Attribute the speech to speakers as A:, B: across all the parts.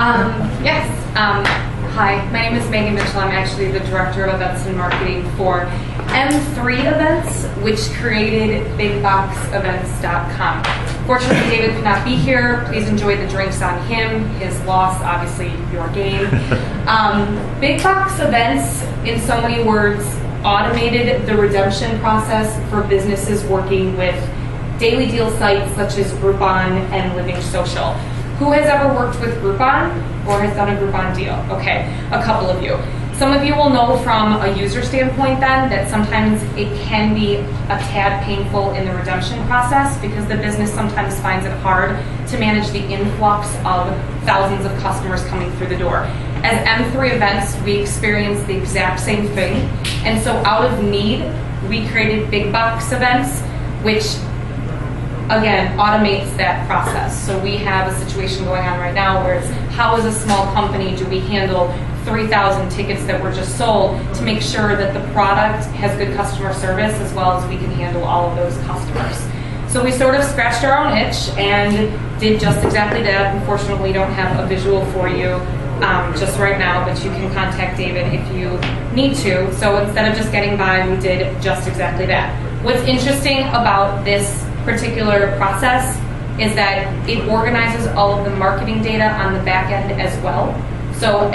A: Yes. Hi, my name is Megan Mitchell. I'm actually the Director of Events and Marketing for M3 Events, which created Bigboxevents.com. Fortunately, David could not be here. Please enjoy the drinks on him. His loss, obviously, your gain. Big Box Events, in so many words, automated the redemption process for businesses working with daily deal sites such as Groupon and Living Social. Who has ever worked with Groupon or has done a Groupon deal? Okay, a couple of you. Some of you will know from a user standpoint then that sometimes it can be a tad painful in the redemption process because the business sometimes finds it hard to manage the influx of thousands of customers coming through the door. As M3 Events, we experience the exact same thing. And so out of need, we created Big Box Events, which again, automates that process. So we have a situation going on right now where it's how as a small company do we handle 3,000 tickets that were just sold to make sure that the product has good customer service as well as we can handle all of those customers. So we sort of scratched our own itch and did just exactly that. Unfortunately, we don't have a visual for you just right now, but you can contact David if you need to. So instead of just getting by, we did just exactly that. What's interesting about this particular process is that it organizes all of the marketing data on the back end as well. So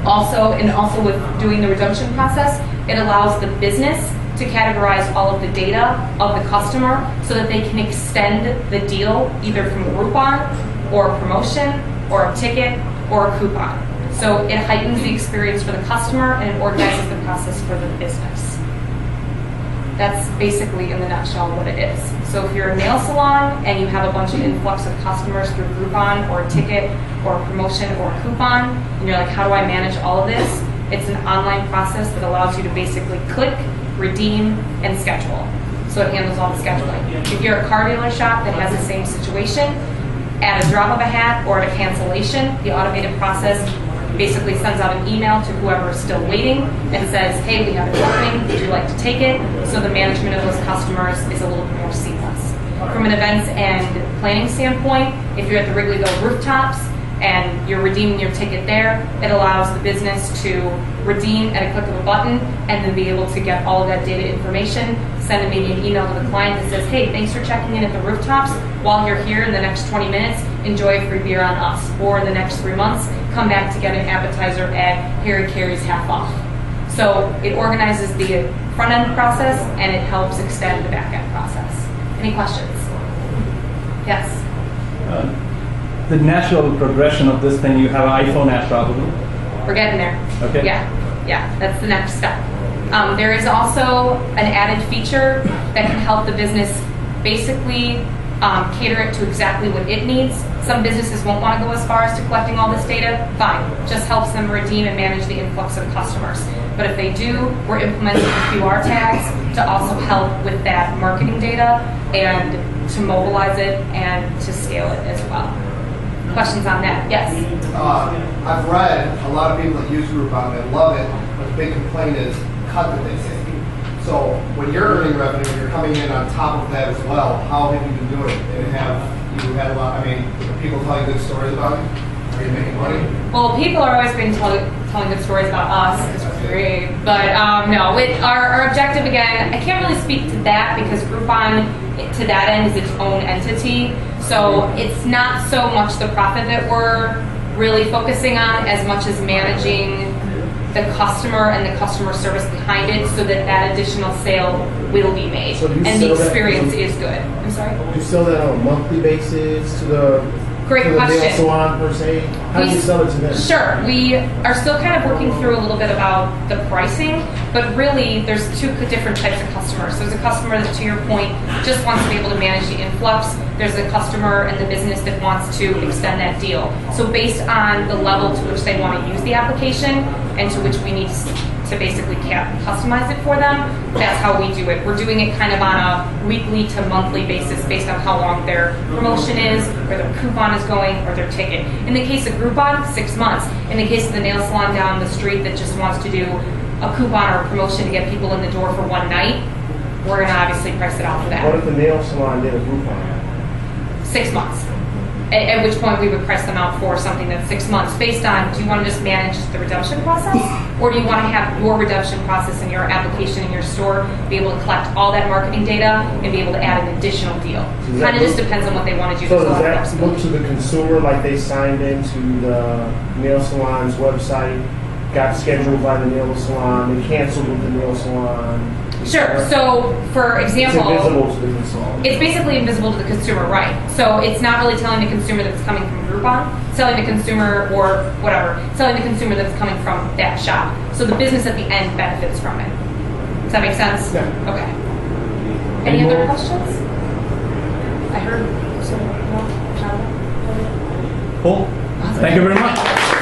A: also with doing the redemption process, it allows the business to categorize all of the data of the customer so that they can extend the deal either from Groupon or a promotion or a ticket or a coupon. So it heightens the experience for the customer and it organizes the process for the business. That's basically in the nutshell what it is. So if you're a nail salon and you have a bunch of influx of customers through Groupon or a ticket or a promotion or a coupon, and you're like, how do I manage all of this? It's an online process that allows you to basically click, redeem, and schedule. So it handles all the scheduling. If you're a car dealer shop that has the same situation, at a drop of a hat or at a cancellation, the automated process basically sends out an email to whoever is still waiting and says, hey, we have an opening, would you like to take it? So the management of those customers is a little bit more seamless. From an events and planning standpoint, if you're at the Wrigleyville rooftops and you're redeeming your ticket there, it allows the business to redeem at a click of a button and then be able to get all of that data information, send maybe an email to the client that says, hey, thanks for checking in at the rooftops. While you're here in the next 20 minutes, enjoy a free beer on us. Or in the next 3 months, come back to get an appetizer at Harry Carey's half off. So it organizes the front end process and it helps extend the back end process. Any questions? Yes?
B: The natural progression of this thing, you have an iPhone app probably.
A: We're getting there.
B: Okay.
A: Yeah, that's the next step. There is also an added feature that can help the business basically cater it to exactly what it needs. Some businesses won't want to go as far as to collecting all this data. Fine, just helps them redeem and manage the influx of customers. But if they do, we're implementing QR tags to also help with that marketing data and to mobilize it and to scale it as well. Questions on that? Yes?
C: I've read a lot of people that use Groupon that love it, but the big complaint is cut that they say. So when you're earning revenue, you're coming in on top of that as well. How have you been doing? And have you had a lot, people tell you good stories about it? Are you making money?
A: Well, people are always been telling good stories about us, because we're great. But no, our objective, again, I can't really speak to that because Groupon, to that end, is its own entity. So it's not so much the profit that we're really focusing on as much as managing the customer and the customer service behind it so that that additional sale will be made. So and the experience is good. I'm sorry?
D: Do you sell that on a monthly basis to the
A: Great question.
D: nail salon per se? How do you sell it to them?
A: Sure. We are still kind of working through a little bit about the pricing, but really there's two different types of customers. There's a customer that, to your point, just wants to be able to manage the influx. There's a customer and the business that wants to extend that deal. So based on the level to which they want to use the application and to which we need to basically customize it for them, that's how we do it. We're doing it kind of on a weekly to monthly basis based on how long their promotion is, or their coupon is going, or their ticket. In the case of Groupon, 6 months. In the case of the nail salon down the street that just wants to do a coupon or a promotion to get people in the door for one night, we're going to obviously price it out for that.
D: What if the nail salon did a Groupon?
A: 6 months. At which point we would price them out for something that's 6 months based on, do you want to just manage the redemption process, or do you want to have your redemption process in your application in your store, be able to collect all that marketing data and be able to add an additional deal? Kind of just depends on what they want to do.
D: So
A: There's a lot of
D: does that look to the consumer like they signed into the nail salon's website, got scheduled by the nail salon, they canceled with the nail salon?
A: Sure. So, for example,
D: It's invisible to the consumer.
A: it's basically invisible to the consumer, right? So it's not really telling the consumer that it's coming from Groupon, it's telling the consumer or whatever, it's telling the consumer that it's coming from that shop. So the business at the end benefits from it. Does that make sense?
D: Yeah.
A: Okay. Any
B: Any
A: other
B: more?
A: questions? I heard some. No?
B: Cool. Thank you very much.